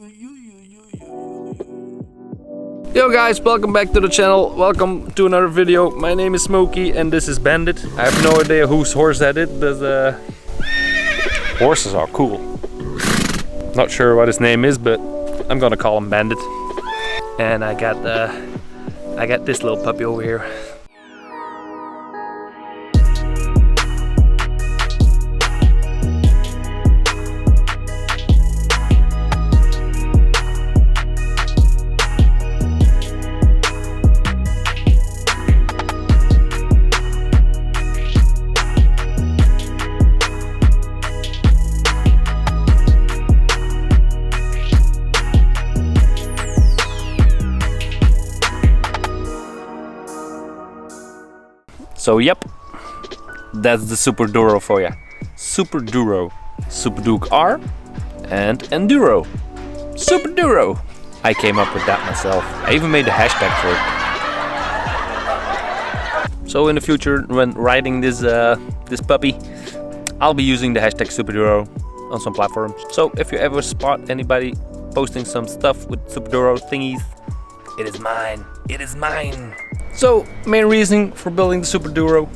Yo guys, welcome back to the channel. Welcome to another video. My name is Smokey and this is Bandit. I have no idea whose horse that is, but horses are cool. Not sure what his name is, but I'm gonna call him Bandit. And I got this little puppy over here. So yep, that's the Superduro for ya. Superduro, Superduke R, and Enduro. Superduro. I came up with that myself. I even made a hashtag for it. So in the future, when riding this puppy, I'll be using the hashtag Superduro on some platforms. So if you ever spot anybody posting some stuff with Superduro thingies, it is mine. It is mine. So, main reason for building the Superduro,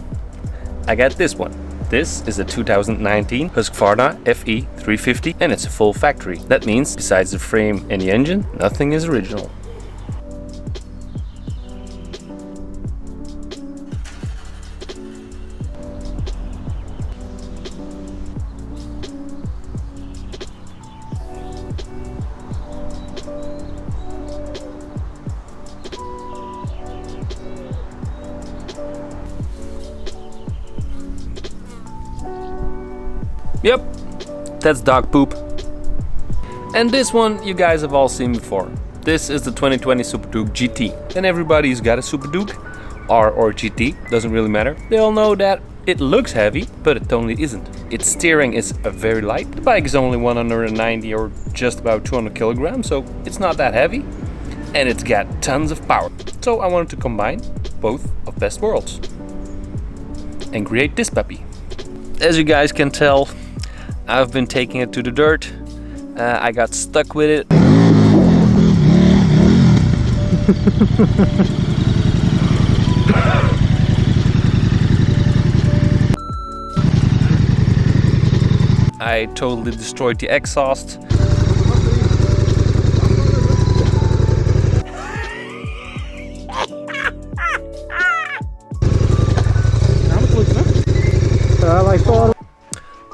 I got this one. This is a 2019 Husqvarna FE 350 and it's a full factory. That means, besides the frame and the engine, nothing is original. Yep, that's dog poop. And this one you guys have all seen before. This is the 2020 Superduke GT. And everybody who's got a Superduke, R or GT, doesn't really matter. They all know that it looks heavy, but it totally isn't. Its steering is very light. The bike is only 190 or just about 200 kilograms, so it's not that heavy. And it's got tons of power. So I wanted to combine both of best worlds and create this puppy. As you guys can tell, I've been taking it to the dirt. I got stuck with it. I totally destroyed the exhaust.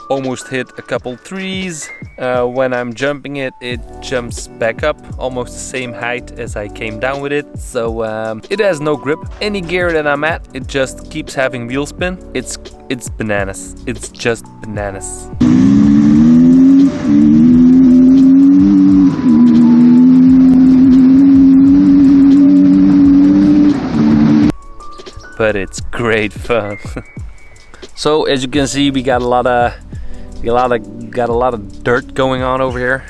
Almost hit a couple trees. When I'm jumping it, it jumps back up almost the same height as I came down with it. So it has no grip. Any gear that I'm at, it just keeps having wheel spin. It's bananas. It's just bananas. But it's great fun. So as you can see, we got a lot of dirt going on over here.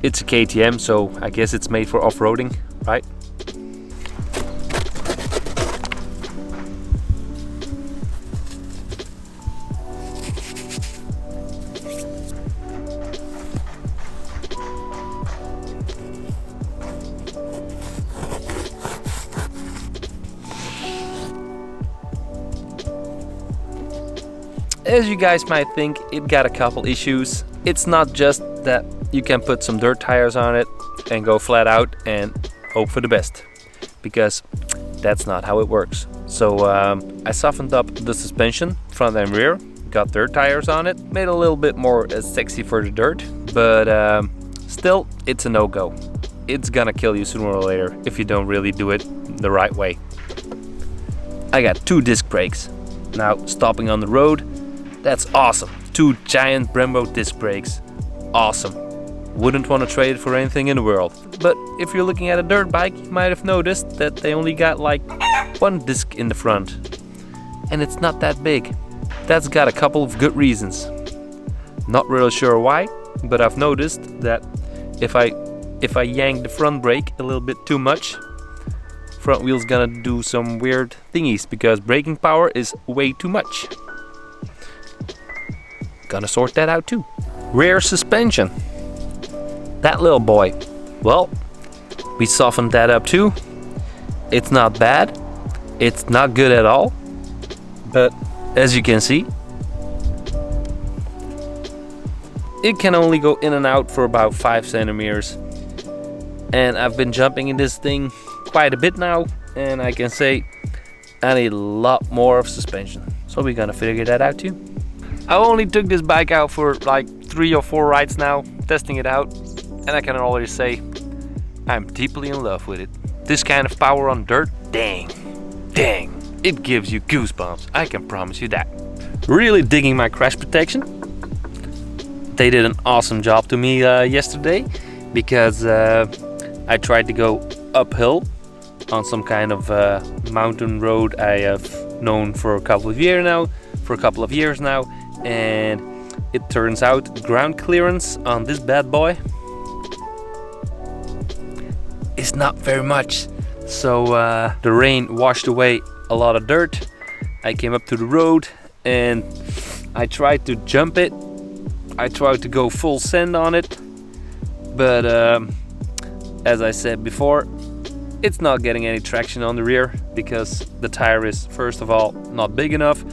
It's a KTM, so I guess it's made for off-roading, right? As you guys might think, it got a couple issues. It's not just that you can put some dirt tires on it and go flat out and hope for the best, because that's not how it works. So I softened up the suspension, front and rear, got dirt tires on it, made it a little bit more sexy for the dirt, but still, it's a no-go. It's gonna kill you sooner or later if you don't really do it the right way. I got 2 disc brakes. Now, stopping on the road, that's awesome. 2 giant Brembo disc brakes. Awesome. Wouldn't want to trade it for anything in the world. But if you're looking at a dirt bike, you might have noticed that they only got like 1 disc in the front. And it's not that big. That's got a couple of good reasons. Not really sure why, but I've noticed that if I yank the front brake a little bit too much, front wheel's gonna do some weird thingies because braking power is way too much. Gonna sort that out too. Rear suspension. That little boy. Well, we softened that up too. It's not bad. It's not good at all. But as you can see, it can only go in and out for about 5 centimeters. And I've been jumping in this thing quite a bit now, and I can say I need a lot more of suspension. So we're gonna figure that out too. I only took this bike out for like 3 or 4 rides now, testing it out, and I can already say I'm deeply in love with it. This kind of power on dirt, dang, it gives you goosebumps, I can promise you that. Really digging my crash protection. They did an awesome job to me yesterday, because I tried to go uphill on some kind of mountain road I have known for a couple of years now, and it turns out ground clearance on this bad boy is not very much. So the rain washed away a lot of dirt. I came up to the road and I tried to jump it. I tried to go full send on it, but as I said before, it's not getting any traction on the rear because the tire is, first of all, not big enough,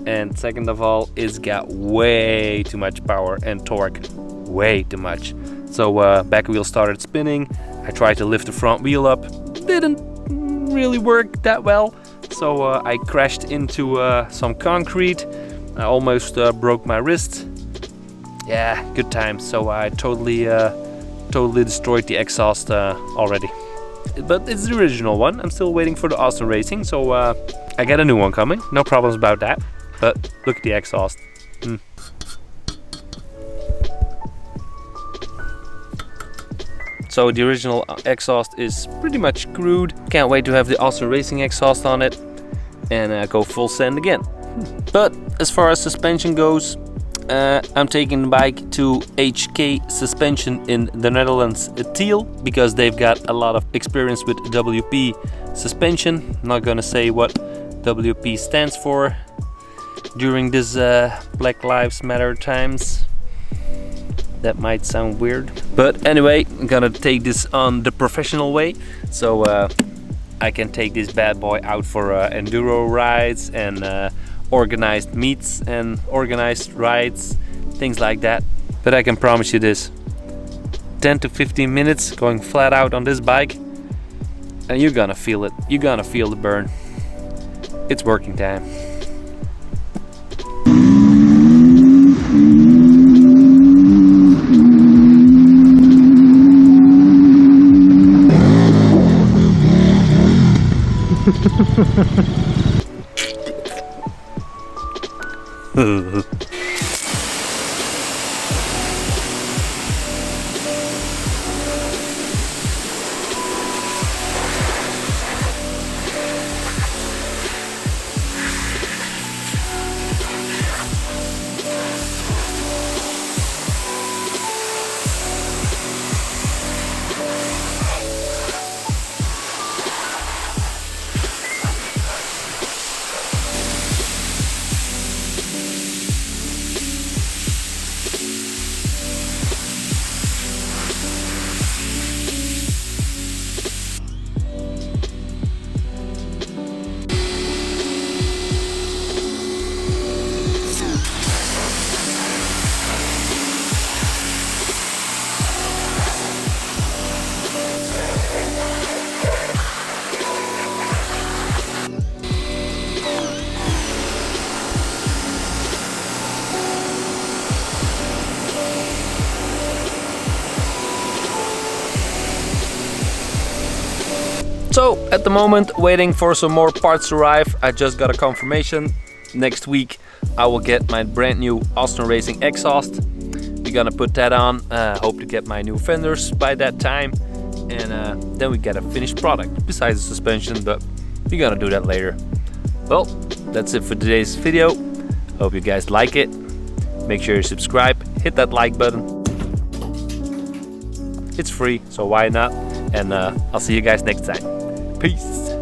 and second of all, it's got way too much power and torque, way too much. So back wheel started spinning. I tried to lift the front wheel up, didn't really work that well, so I crashed into some concrete. I almost broke my wrist. Yeah, good times. So I totally destroyed the exhaust already. But it's the original one. I'm still waiting for the Austin Racing, so I got a new one coming. No problems about that. But look at the exhaust. So the original exhaust is pretty much screwed. Can't wait to have the Austin Racing exhaust on it and go full send again. But as far as suspension goes, I'm taking the bike to HK Suspension in the Netherlands, Tiel, because they've got a lot of experience with WP suspension. I'm not gonna say what WP stands for during this Black Lives Matter times. That might sound weird, but anyway, I'm gonna take this on the professional way, so I can take this bad boy out for enduro rides and organized meets and organized rides, things like that. But I can promise you this, 10 to 15 minutes going flat out on this bike and you're gonna feel it. You're gonna feel the burn. It's working time. So at the moment, waiting for some more parts to arrive. I just got a confirmation. Next week I will get my brand new Austin Racing exhaust. We're gonna put that on. Hope to get my new fenders by that time, and then we get a finished product besides the suspension, but we're gonna do that later. Well, that's it for today's video. Hope you guys like it. Make sure you subscribe, hit that like button. It's free, so why not? And I'll see you guys next time. Peace.